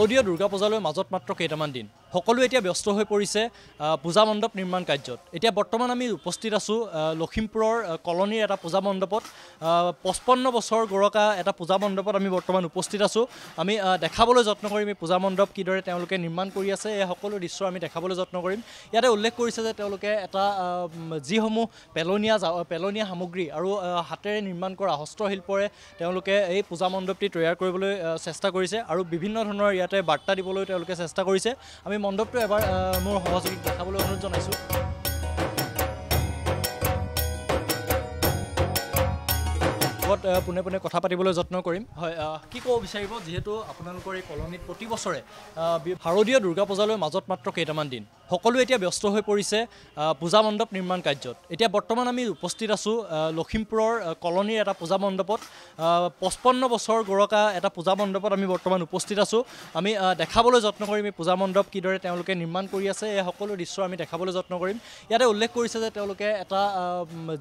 শাৰদীয় দুৰ্গা পূজালৈ মাজত মাত্ৰ কেইটামান দিন সকলো এতিয়া ব্যস্ত হৈ পৰিছে পূজা মণ্ডপ নিৰ্মাণ কাৰ্যত। এতিয়া বৰ্তমান আমি উপস্থিত আছোঁ লখিমপুৰৰ কলনীৰ এটা পূজা মণ্ডপত। 55 বছৰ গৰকা এটা পূজা মণ্ডপত আমি বৰ্তমান উপস্থিত আছোঁ। আমি দেখাবলৈ যত্ন কৰিম এই পূজা মণ্ডপ কিদৰে তেওঁলোকে নিৰ্মাণ কৰি আছে, এই সকলো দৃশ্য আমি দেখাবলৈ যত্ন কৰিম। ইয়াতে উল্লেখ কৰিছে যে তেওঁলোকে এটা যিসমূহ পেলনীয়া সামগ্ৰী আৰু হাতেৰে নিৰ্মাণ কৰা হস্তশিল্পৰে তেওঁলোকে এই পূজা মণ্ডপটি তৈয়াৰ কৰিবলৈ চেষ্টা কৰিছে আৰু বিভিন্ন ধৰণৰ ইয়াতে বাৰ্তা দিবলৈ তেওঁলোকে চেষ্টা কৰিছে। আমি মণ্ডপটো এবাৰ মোৰ সহযোগীক দেখাবলৈ অনুৰোধ জনাইছোঁ। পোনে পোনে কথা পাতিবলৈ যত্ন কৰিম। হয়, কি ক'ব বিচাৰিব, যিহেতু আপোনালোকৰ এই কলনীত প্ৰতি বছৰে শাৰদীয় দুৰ্গা পূজালৈ মাজত মাত্ৰ কেইটামান দিন সকলো এতিয়া ব্যস্ত হৈ পৰিছে পূজা মণ্ডপ নিৰ্মাণ কাৰ্যত। এতিয়া বৰ্তমান আমি উপস্থিত আছোঁ লখিমপুৰৰ কলনীৰ এটা পূজা মণ্ডপত। 55 বছৰ গৰকা এটা পূজা মণ্ডপত আমি বৰ্তমান উপস্থিত আছোঁ। আমি দেখাবলৈ যত্ন কৰিম এই পূজা মণ্ডপ কিদৰে তেওঁলোকে নিৰ্মাণ কৰি আছে, এই সকলো দৃশ্য আমি দেখাবলৈ যত্ন কৰিম। ইয়াতে উল্লেখ কৰিছে যে তেওঁলোকে এটা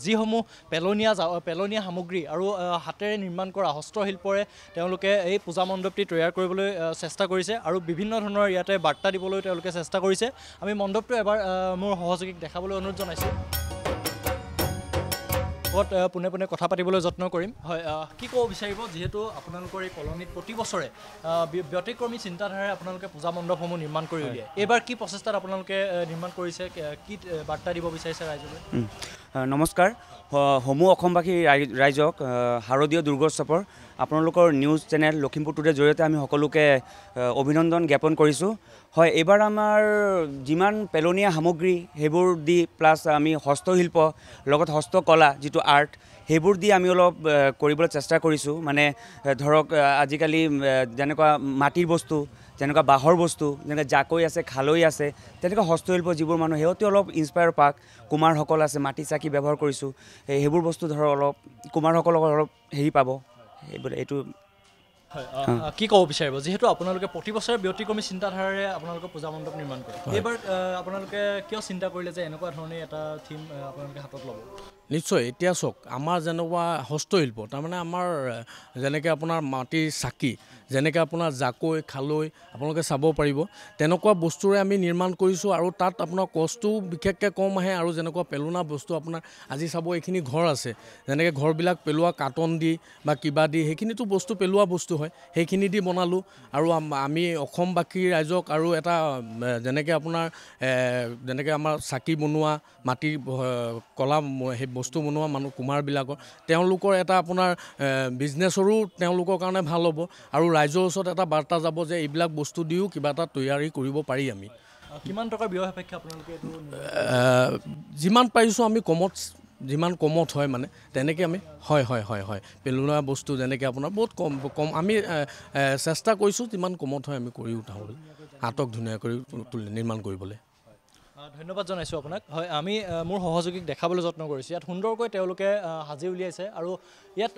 যিসমূহ পেলনীয়া সামগ্ৰী আৰু হাতেৰে নিৰ্মাণ কৰা হস্তশিল্পৰে তেওঁলোকে এই পূজা মণ্ডপটি তৈয়াৰ কৰিবলৈ চেষ্টা কৰিছে আৰু বিভিন্ন ধৰণৰ ইয়াতে বাৰ্তা দিবলৈ তেওঁলোকে চেষ্টা কৰিছে। আমি মণ্ডপটো এবাৰ মোৰ সহযোগীক দেখাবলৈ অনুৰোধ জনাইছোঁ। পোনে পোনে কথা পাতিবলৈ যত্ন কৰিম। হয়, কি ক'ব বিচাৰিব, যিহেতু আপোনালোকৰ এই কলনীত প্ৰতি বছৰে ব্যতিক্ৰমী চিন্তাধাৰাৰে আপোনালোকে পূজা মণ্ডপসমূহ নিৰ্মাণ কৰি উলিয়ায়। এইবাৰ কি প্ৰচেষ্টাত আপোনালোকে নিৰ্মাণ কৰিছে, কি বাৰ্তা দিব বিচাৰিছে ৰাইজলৈ? নমস্কাৰ সমূহ অসমবাসী ৰাইজক শাৰদীয় দুৰ্গোৎসৱৰ আপোনালোকৰ নিউজ চেনেল লখিমপুৰ টুডেৰ জৰিয়তে আমি সকলোকে অভিনন্দন জ্ঞাপন কৰিছোঁ। হয়, এইবাৰ আমাৰ যিমান পেলনীয়া সামগ্ৰী সেইবোৰ দি প্লাছ আমি হস্তশিল্প লগত হস্তকলা যিটো আৰ্ট সেইবোৰ দি আমি অলপ কৰিবলৈ চেষ্টা কৰিছোঁ। মানে ধৰক আজিকালি যেনেকুৱা মাটিৰ বস্তু, যেনেকুৱা বাঁহৰ বস্তু, যেনেকৈ জাকৈ আছে, খালৈ আছে, তেনেকুৱা হস্তশিল্প যিবোৰ মানুহ সিহঁতে অলপ ইনস্পায়াৰ পাক। কুমাৰসকল আছে, মাটি চাকি ব্যৱহাৰ কৰিছোঁ, সেইবোৰ বস্তু ধৰক অলপ কুমাৰসকলক অলপ হেৰি পাব এইটো। হয়, কি ক'ব বিচাৰিব, যিহেতু আপোনালোকে প্ৰতি বছৰে ব্যতিক্ৰমী চিন্তাধাৰাৰে আপোনালোকে পূজা মণ্ডপ নিৰ্মাণ কৰে, এইবাৰ আপোনালোকে কিয় চিন্তা কৰিলে যে এনেকুৱা ধৰণে এটা থিম আপোনালোকে হাতত ল'ব? নিশ্চয়, এতিয়া চাওক আমাৰ যেনেকুৱা হস্তশিল্প, তাৰমানে আমাৰ যেনেকৈ আপোনাৰ মাটিৰ চাকি, যেনেকৈ আপোনাৰ জাকৈ খালৈ আপোনালোকে চাব পাৰিব, তেনেকুৱা বস্তুৰে আমি নিৰ্মাণ কৰিছোঁ আৰু তাত আপোনাৰ কষ্টও বিশেষকৈ কম আহে। আৰু যেনেকুৱা পেলনা বস্তু আপোনাৰ আজি চাব এইখিনি ঘৰ আছে, যেনেকৈ ঘৰবিলাক পেলোৱা কাৰ্টন দি বা কিবা দি সেইখিনিতো বস্তু পেলোৱা বস্তু হয়, সেইখিনি দি বনালোঁ। আৰু আমি অসমবাসী ৰাইজক আৰু এটা যেনেকৈ আপোনাৰ যেনেকৈ আমাৰ চাকি বনোৱা মাটিৰ কলা সেই বস্তু বনোৱা মানুহ কুমাৰবিলাকৰ তেওঁলোকৰ এটা আপোনাৰ বিজনেছৰো তেওঁলোকৰ কাৰণে ভাল হ'ব আৰু ৰাইজৰ ওচৰত এটা বাৰ্তা যাব যে এইবিলাক বস্তু দিও কিবা এটা তৈয়াৰী কৰিব পাৰি। আমি কিমান টকাৰ ব্যয় সাপেক্ষে আপোনালোকে এইটো যিমান পাৰিছোঁ আমি যিমান কমত হয় মানে তেনেকৈ আমি হয় পেলোৱা বস্তু যেনেকৈ আপোনাৰ বহুত কম আমি চেষ্টা কৰিছোঁ যিমান কমত হয় আমি কৰি উঠাবলৈ, হাতক ধুনীয়া কৰি নিৰ্মাণ কৰিবলৈ। ধন্যবাদ জনাইছোঁ আপোনাক। হয়, আমি মোৰ সহযোগীক দেখাবলৈ যত্ন কৰিছোঁ। ইয়াত সুন্দৰকৈ তেওঁলোকে সাজি উলিয়াইছে আৰু ইয়াত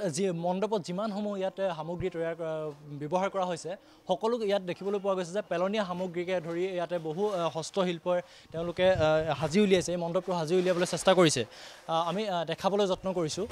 মণ্ডপত যিমানসমূহ ইয়াত সামগ্ৰী ব্যৱহাৰ কৰা হৈছে সকলো ইয়াত দেখিবলৈ পোৱা গৈছে যে পেলনীয়া সামগ্ৰীকে ধৰি ইয়াতে বহু হস্তশিল্পৰ তেওঁলোকে সাজি উলিয়াইছে, এই মণ্ডপটো সাজি উলিয়াবলৈ চেষ্টা কৰিছে। আমি দেখাবলৈ যত্ন কৰিছোঁ।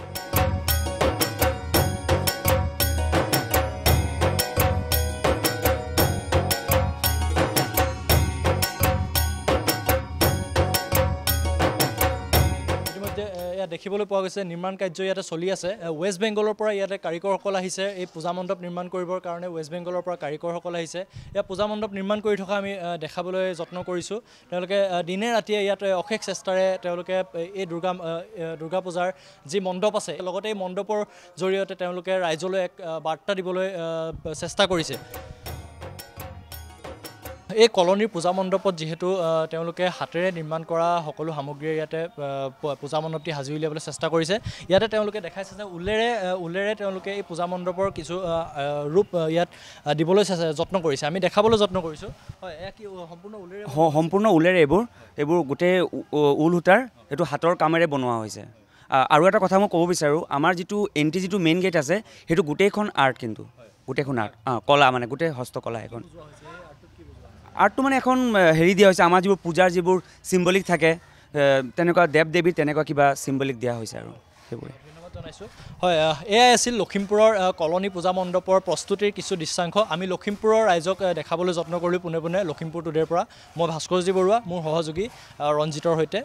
দেখিবলৈ পোৱা গৈছে নিৰ্মাণ কাৰ্য ইয়াতে চলি আছে। ৱেষ্ট বেংগলৰ পৰা ইয়াতে কাৰিকৰসকল আহিছে এই পূজা মণ্ডপ নিৰ্মাণ কৰিবৰ কাৰণে। ৱেষ্ট বেংগলৰ পৰা কাৰিকৰসকল আহিছে ইয়াত পূজা মণ্ডপ নিৰ্মাণ কৰি থকা আমি দেখাবলৈ যত্ন কৰিছোঁ। তেওঁলোকে দিনে ৰাতিয়ে ইয়াত অশেষ চেষ্টাৰে তেওঁলোকে এই দুৰ্গা পূজাৰ যি মণ্ডপ আছে লগতে এই মণ্ডপৰ জৰিয়তে তেওঁলোকে ৰাইজলৈ এক বাৰ্তা দিবলৈ চেষ্টা কৰিছে। এই কলনীৰ পূজা মণ্ডপত যিহেতু তেওঁলোকে হাতেৰে নিৰ্মাণ কৰা সকলো সামগ্ৰীৰে ইয়াতে পূজা মণ্ডপটি সাজি উলিয়াবলৈ চেষ্টা কৰিছে। ইয়াতে তেওঁলোকে দেখাইছে যে ঊলেৰে তেওঁলোকে এই পূজা মণ্ডপৰ কিছু ৰূপ ইয়াত দিবলৈ যত্ন কৰিছে। আমি দেখাবলৈ যত্ন কৰিছোঁ। হয়, এয়া কি সম্পূৰ্ণ ঊলেৰে এইবোৰ গোটেই ঊল সূতাৰ এইটো হাতৰ কামেৰে বনোৱা হৈছে। আৰু এটা কথা মই ক'ব বিচাৰোঁ, আমাৰ যিটো মেইন গেট আছে সেইটো গোটেইখন আৰ্ট, কিন্তু গোটেইখন আৰ্ট কলা, মানে গোটেই হস্তকলা এখন আৰ্টটো মানে এখন হেৰি দিয়া হৈছে আমাৰ যিবোৰ পূজাৰ যিবোৰ চিম্বলিক থাকে তেনেকুৱা দেৱ দেৱী তেনেকুৱা কিবা চিম্বলিক দিয়া হৈছে আৰু সেইবোৰে ধন্যবাদ জনাইছোঁ হয় এয়াই আছিল লখিমপুৰৰ কলনী পূজা মণ্ডপৰ প্ৰস্তুতিৰ কিছু দৃশ্যাংশ আমি লখিমপুৰৰ ৰাইজক দেখাবলৈ যত্ন কৰিলোঁ পোনে পোনে লখিমপুৰ টুডেৰ পৰা মই ভাস্কৰজী বৰুৱা মোৰ সহযোগী ৰঞ্জিতৰ সৈতে